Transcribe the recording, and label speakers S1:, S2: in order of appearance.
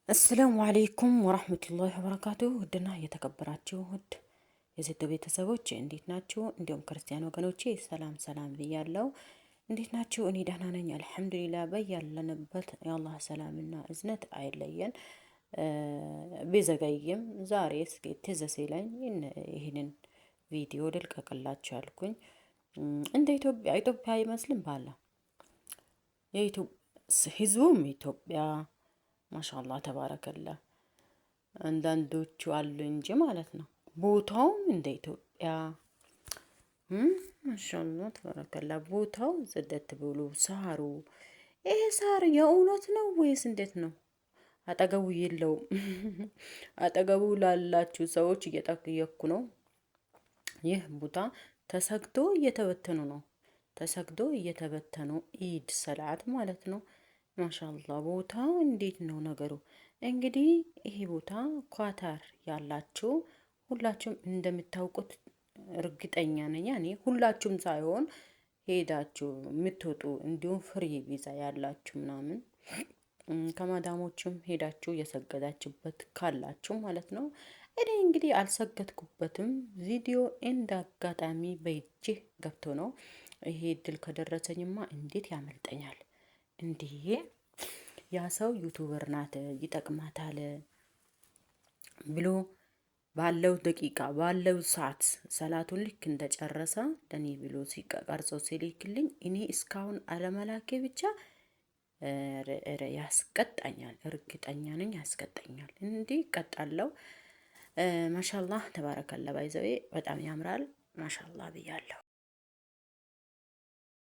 S1: አሰላሙ አለይኩም ወራህመቱላሂ ወበረካቱሁ። ውድና የተከበራችሁ ውድ የዘቶ ቤተሰቦች እንዴት ናችሁ? እንዲሁም ክርስቲያን ወገኖቼ ሰላም ሰላም ብያለሁ። እንዴት ናችሁ? እኔ ደህና ነኝ አልሐምዱሊላህ። በያለንበት የአላህ ሰላምና እዝነት አይለየን። ቢዘገይም ዛሬ እስኪ ትዝ ሲለኝ ይህንን ቪዲዮ ልልቀቅላችሁ ያልኩኝ እንደ ኢትዮጵያ አይመስልም ባላ ህዝቡም ኢትዮጵያ ማሻአላህ ተባረከላ አንዳንዶቹ አሉ እንጂ ማለት ነው። ቦታውም እንደ ኢትዮጵያ ማሻአላህ ተባረከላ። ቦታው ጽደት ብሎ ሳሩ ይሄ ሳር የእውነት ነው ወይስ እንዴት ነው? አጠገቡ የለውም። አጠገቡ ላላችሁ ሰዎች እየጠየቅኩ ነው። ይህ ቦታ ተሰግዶ እየተበተኑ ነው። ተሰግዶ እየተበተኑ ኢድ ሰላት ማለት ነው። ማሻአላህ ቦታው እንዴት ነው ነገሩ? እንግዲህ ይሄ ቦታ ኳታር ያላችሁ ሁላችሁም እንደምታውቁት እርግጠኛ ነኝ። እኔ ሁላችሁም ሳይሆን ሄዳችሁ የምትወጡ እንዲሁም ፍሪ ቪዛ ያላችሁ ምናምን ከማዳሞችም ሄዳችሁ የሰገዳችሁበት ካላችሁ ማለት ነው። እኔ እንግዲህ አልሰገድኩበትም። ቪዲዮ እንደ አጋጣሚ በእጄ ገብቶ ነው። ይሄ እድል ከደረሰኝማ እንዴት ያመልጠኛል? እንዲህ ያ ሰው ዩቱበር ናት ይጠቅማታል ብሎ ባለው ደቂቃ ባለው ሰዓት ሰላቱን ልክ እንደጨረሰ ለኔ ብሎ ሲቀርጾ ሲልክልኝ እኔ እስካሁን አለመላኬ ብቻ ያስቀጣኛል። እርግጠኛ ነኝ ያስቀጣኛል። እንዲህ ቀጣለው። ማሻአላህ ተባረከላ። ባይዘዌ በጣም ያምራል። ማሻአላህ ብያለሁ።